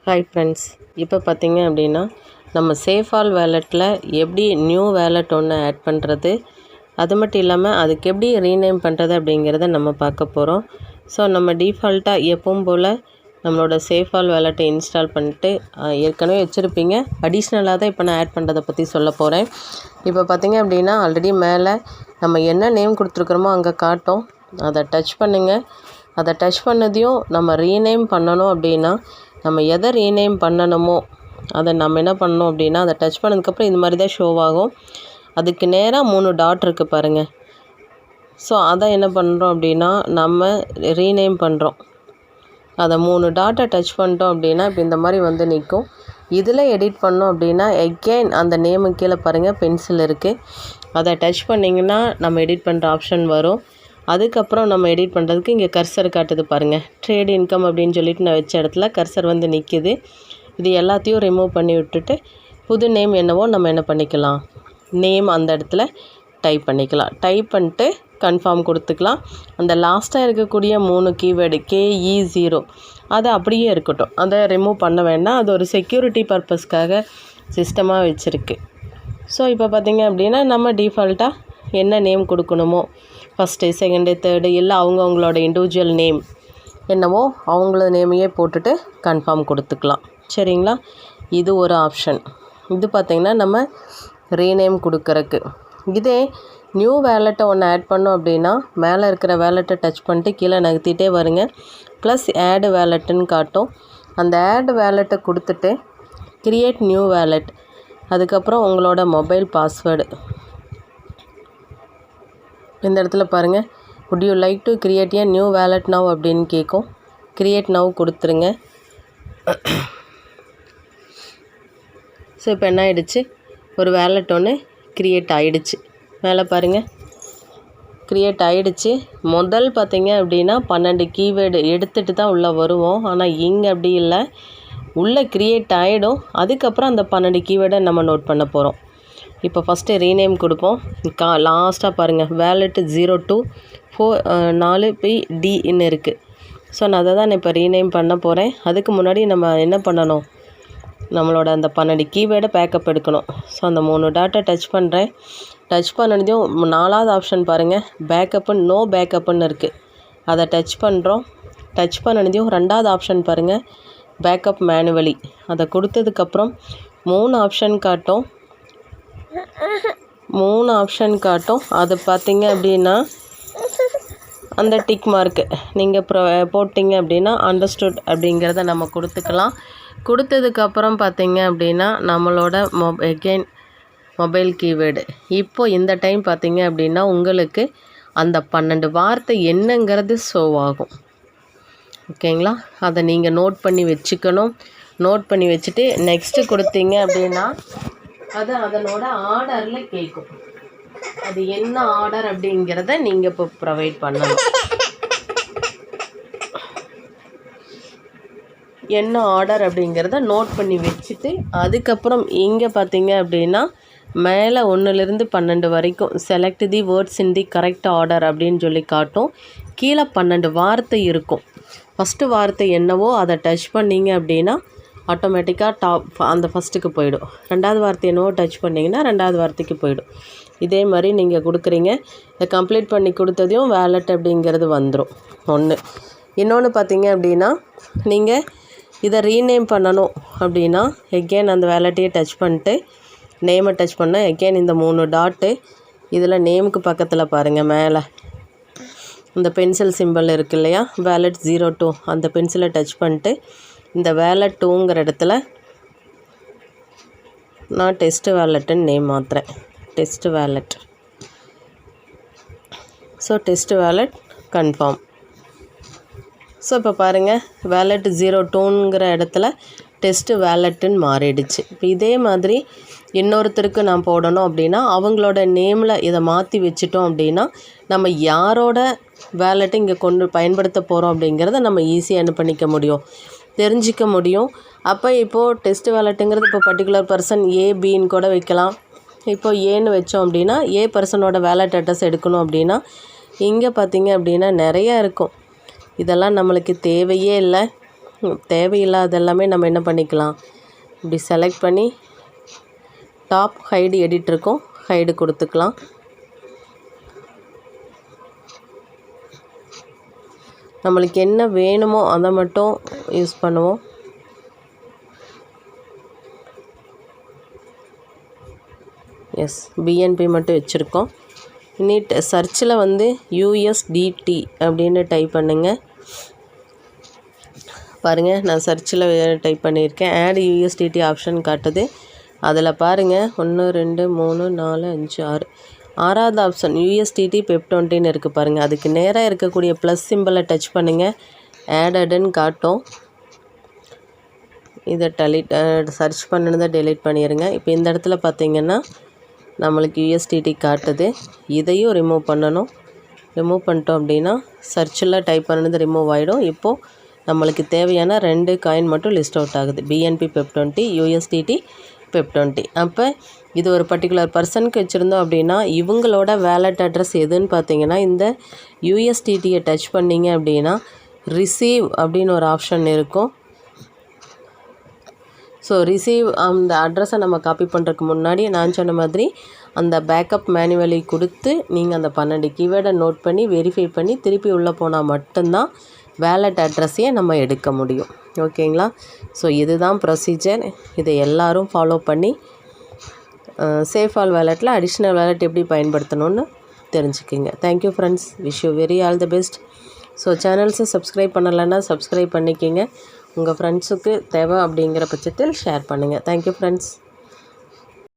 Hi friends, இப்போ பார்த்தீங்க அப்படின்னா நம்ம சேஃபால் வேலெட்டில் எப்படி நியூ வேலெட் ஒன்று ஆட் பண்ணுறது, அது மட்டும் இல்லாமல் அதுக்கு எப்படி ரீநேம் பண்ணுறது அப்படிங்கிறத நம்ம பார்க்க போகிறோம். ஸோ நம்ம டிஃபால்ட்டாக எப்பவும் போல் நம்மளோட சேஃபால் வேலெட்டை இன்ஸ்டால் பண்ணிட்டு ஏற்கனவே வச்சுருப்பீங்க. அடிஷ்னலாக தான் இப்போ நான் ஆட் பண்ணுறதை பற்றி சொல்ல போகிறேன். இப்போ பார்த்தீங்க அப்படின்னா ஆல்ரெடி மேலே நம்ம என்ன நேம் கொடுத்துருக்குறோமோ அங்கே காட்டும். அதை டச் பண்ணுங்கள். அதை டச் பண்ணதையும் நம்ம ரீநேம் பண்ணணும் அப்படின்னா நம்ம எதை ரீநேம் பண்ணணுமோ அதை நம்ம என்ன பண்ணணும் அப்படின்னா அதை டச் பண்ணதுக்கப்புறம் இந்த மாதிரி தான் ஷோ ஆகும். அதுக்கு நேராக 3 டாட் இருக்குது பாருங்கள். ஸோ அதை என்ன பண்ணுறோம் அப்படின்னா நம்ம ரீநேம் பண்ணுறோம். அதை 3 டாட்டை டச் பண்ணிட்டோம் அப்படின்னா இப்போ இந்த மாதிரி வந்து நிற்கும். இதில் எடிட் பண்ணோம் அப்படின்னா எகெயின் அந்த நேமுக்கு கீழே பாருங்கள் பென்சில் இருக்குது. அதை டச் பண்ணிங்கன்னா நம்ம எடிட் பண்ணுற ஆப்ஷன் வரும். அதுக்கப்புறம் நம்ம எடிட் பண்ணுறதுக்கு இங்கே கர்சர் காட்டுது பாருங்கள். ட்ரேட் இன்கம் அப்படின்னு சொல்லிட்டு நான் வச்ச இடத்துல கர்சர் வந்து நிற்கிது. இது எல்லாத்தையும் ரிமூவ் பண்ணி விட்டுட்டு புது நேம் என்னவோ நம்ம என்ன பண்ணிக்கலாம், நேம் அந்த இடத்துல டைப் பண்ணிக்கலாம். டைப் பண்ணிட்டு கன்ஃபார்ம் கொடுத்துக்கலாம். அந்த லாஸ்ட்டாக இருக்கக்கூடிய 3 கீவேர்டு KE0 அது அப்படியே இருக்கட்டும். அதை ரிமூவ் பண்ண வேண்டாம். அது ஒரு செக்யூரிட்டி பர்பஸ்க்காக சிஸ்டமாக வச்சுருக்கு. ஸோ இப்போ பார்த்திங்க அப்படின்னா நம்ம டிஃபால்ட்டாக என்ன நேம் கொடுக்கணுமோ ஃபஸ்ட்டு, செகண்டு, தேர்டு இல்லை அவங்களோட இண்டிவிஜுவல் நேம் என்னவோ அவங்கள நேமையே போட்டுட்டு கன்ஃபார்ம் கொடுத்துக்கலாம். சரிங்களா? இது ஒரு ஆப்ஷன். இது பார்த்திங்கன்னா நம்ம ரீநேம் கொடுக்கறக்கு. இதே நியூ வேலெட்டை ஒன்று ஆட் பண்ணோம் அப்படின்னா மேலே இருக்கிற வேலெட்டை டச் பண்ணிட்டு கீழே நகர்த்திட்டே வருங்க. ப்ளஸ் ஆட் வேலெட்டுன்னு காட்டும். அந்த ஆட் வேலெட்டை கொடுத்துட்டு கிரியேட் நியூ வேலெட், அதுக்கப்புறம் உங்களோட மொபைல் பாஸ்வேர்டு இந்த இடத்துல பாருங்கள். would you like to create a new wallet now அப்படின்னு கேட்கும். create now கொடுத்துருங்க. ஸோ இப்போ என்ன ஆகிடுச்சு, ஒரு வேலெட் ஒன்று க்ரியேட் ஆகிடுச்சு. மேலே பாருங்கள் க்ரியேட் ஆகிடுச்சு. முதல் பார்த்திங்க அப்படின்னா 12 கீவேர்டு எடுத்துகிட்டு தான் உள்ளே வருவோம். ஆனால் இங்கே அப்படி இல்லை, உள்ளே க்ரியேட் ஆகிடும். அதுக்கப்புறம் அந்த 12 கீவேர்டை நம்ம நோட் பண்ண போகிறோம். இப்போ ஃபஸ்ட்டு ரீநேம் கொடுப்போம். லாஸ்ட்டாக பாருங்கள் வேலெட்டு 0224PDன்னு இருக்குது. ஸோ நான் அதை தான் இப்போ ரீநேம் பண்ண போகிறேன். அதுக்கு முன்னாடி நம்ம என்ன பண்ணணும், நம்மளோட அந்த 12 கீவேர்டை பேக்கப் எடுக்கணும். ஸோ அந்த 3 டாட்டை டச் பண்ணுறேன். டச் பண்ணதையும் 4வது ஆப்ஷன் பாருங்கள், பேக்கப்புன்னு நோ பேக்கப்புன்னு இருக்குது. அதை டச் பண்ணுறோம். டச் பண்ணதையும் 2வது ஆப்ஷன் பாருங்கள், பேக்கப் மேனுவலி. அதை கொடுத்ததுக்கப்புறம் 3 ஆப்ஷன் காட்டும். 3 ஆப்ஷன் காட்டும். அது பார்த்திங்க அப்படின்னா அந்த டிக் மார்க்கு நீங்கள் போட்டிங்க அப்படின்னா அண்டர்ஸ்டுட் அப்படிங்கிறத நம்ம கொடுத்துக்கலாம். கொடுத்ததுக்கப்புறம் பார்த்திங்க அப்படின்னா நம்மளோட எகெயின் மொபைல் கீவேர்டு. இப்போது இந்த டைம் பார்த்திங்க அப்படின்னா உங்களுக்கு அந்த 12 வார்த்தை என்னங்கிறது ஷோ ஆகும். ஓகேங்களா? அதை நீங்கள் நோட் பண்ணி வச்சுக்கணும். நோட் பண்ணி வச்சுட்டு நெக்ஸ்ட்டு கொடுத்தீங்க அப்படின்னா அது அதனோட ஆர்டரில் கேட்கும். அது என்ன ஆர்டர் அப்படிங்கிறத நீங்கள் இப்போ ப்ரொவைட் பண்ணணும். என்ன ஆர்டர் அப்படிங்கிறத நோட் பண்ணி வச்சுட்டு அதுக்கப்புறம் இங்கே பார்த்தீங்க அப்படின்னா மேலே 1லேருந்து 12 வரைக்கும் select the words in the correct order அப்படின்னு சொல்லி காட்டும். கீழே 12 வார்த்தை இருக்கும். ஃபஸ்ட்டு வார்த்தை என்னவோ அதை டச் பண்ணிங்க அப்படின்னா ஆட்டோமேட்டிக்காக அந்த ஃபஸ்ட்டுக்கு போயிடும். 2வது வார்த்தை என்னவோ டச் பண்ணிங்கன்னா 2வது வார்த்தைக்கு போயிடும். இதே மாதிரி நீங்கள் கொடுக்குறீங்க. இதை கம்ப்ளீட் பண்ணி கொடுத்ததையும் வேலெட் அப்படிங்கிறது வந்துடும். ஒன்று. இன்னொன்று பார்த்தீங்க அப்படின்னா நீங்கள் இதை ரீநேம் பண்ணணும் அப்படின்னா எகெயின் அந்த வேலெட்டையே டச் பண்ணிட்டு நேமை டச் பண்ண எகெயின் இந்த 3 டாட்டு இதில் நேமுக்கு பக்கத்தில் பாருங்கள் மேலே இந்த பென்சில் சிம்பிள் இருக்குது இல்லையா, வேலெட் 02 அந்த பென்சிலை டச் பண்ணிட்டு இந்த வேலெட் 2ங்கிற இடத்துல நான் டெஸ்ட் வேலெட்டுன்னு நேம் மாற்றுறேன். Test wallet. So test wallet confirm. So இப்போ பாருங்கள் வேலெட் 02ங்கிற இடத்துல டெஸ்ட் வேலெட்டுன்னு மாறிடுச்சு. இப்போ இதே மாதிரி இன்னொருத்தருக்கு நான் போடணும் அப்படின்னா அவங்களோட நேமில் இதை மாற்றி வச்சுட்டோம் அப்படின்னா நம்ம யாரோட வேலெட்டை இங்கே பயன்படுத்த போகிறோம் அப்படிங்கிறத நம்ம ஈஸியாக என்ன பண்ணிக்க முடியும், தெரிஞ்சிக்க முடியும். அப்போ இப்போது டெஸ்ட் வேலெட்டுங்கிறது இப்போ பர்டிகுலர் பர்சன் ஏபின்னு கூட வைக்கலாம். இப்போ ஏன்னு வச்சோம் அப்படின்னா ஏ பர்சனோட வேலெட் அட்ரஸ் எடுக்கணும் அப்படின்னா இங்கே பார்த்திங்க அப்படின்னா நிறையா இருக்கும். இதெல்லாம் நம்மளுக்கு தேவையே இல்லை. தேவையில்லாத எல்லாமே நம்ம என்ன பண்ணிக்கலாம், இப்படி செலக்ட் பண்ணி டாப் ஹைடு எடிட் இருக்கும், ஹைடு கொடுத்துக்கலாம். நம்மளுக்கு என்ன வேணுமோ அதை மட்டும் யூஸ் பண்ணுவோம். எஸ், பிஎன்பி மட்டும் வச்சுருக்கோம். நீட் சர்ச்சில் வந்து USDT அப்படின்னு டைப் பண்ணுங்கள். பாருங்கள், நான் சர்ச்சில் டைப் பண்ணியிருக்கேன். ஆட் USDT ஆப்ஷன் காட்டுது. அதில் பாருங்கள் 1 2 3 4 5 6 ஆறாவது ஆப்ஷன் USDT PEP20 இருக்குது பாருங்கள். அதுக்கு நேராக இருக்கக்கூடிய ப்ளஸ் சிம்பிளை டச் பண்ணுங்கள், ஆடடுன்னு காட்டும். இதை சர்ச் பண்ணினதை டெலீட் பண்ணிடுங்க. இப்போ இந்த இடத்துல பார்த்திங்கன்னா நம்மளுக்கு USDT காட்டுது. இதையும் ரிமூவ் பண்ணணும். ரிமூவ் பண்ணிட்டோம் அப்படின்னா சர்ச்சில் டைப் பண்ணினது ரிமூவ் ஆகிடும். இப்போது நம்மளுக்கு தேவையான 2 காயின் மட்டும் லிஸ்ட் அவுட் ஆகுது, BNB PEP20, USDT PEP20. அப்போ இது ஒரு பர்டிகுலர் பர்சனுக்கு வச்சுருந்தோம் அப்படின்னா இவங்களோட வேலட் அட்ரஸ் எதுன்னு பார்த்தீங்கன்னா இந்த USDTயை டச் பண்ணிங்க அப்படின்னா ரிசீவ் அப்படின்னு ஒரு ஆப்ஷன் இருக்கும். ஸோ ரிசீவ் அந்த அட்ரஸை நம்ம காப்பி பண்ணுறதுக்கு முன்னாடி நான் சொன்ன மாதிரி அந்த பேக்கப் மேனுவலி கொடுத்து நீங்கள் அந்த 12 கீவேர்டை நோட் பண்ணி வெரிஃபை பண்ணி திருப்பி உள்ளே போனால் மட்டும்தான் வேலட் அட்ரஸையே நம்ம எடுக்க முடியும். ஓகேங்களா? ஸோ இதுதான் ப்ரொசீஜர். இதை எல்லோரும் ஃபாலோ பண்ணி சேஃபால் வேலெட்டில் அடிஷ்னல் வேலெட் எப்படி பயன்படுத்தணும்னு தெரிஞ்சுக்கிங்க. Thank you friends. Wish you very all the best. So சேனல்ஸை சப்ஸ்கிரைப் பண்ணலைன்னா சப்ஸ்கிரைப் பண்ணிக்கிங்க. உங்கள் ஃப்ரெண்ட்ஸுக்கு தேவை அப்படிங்கிற பட்சத்தில் ஷேர் பண்ணுங்கள். Thank you friends.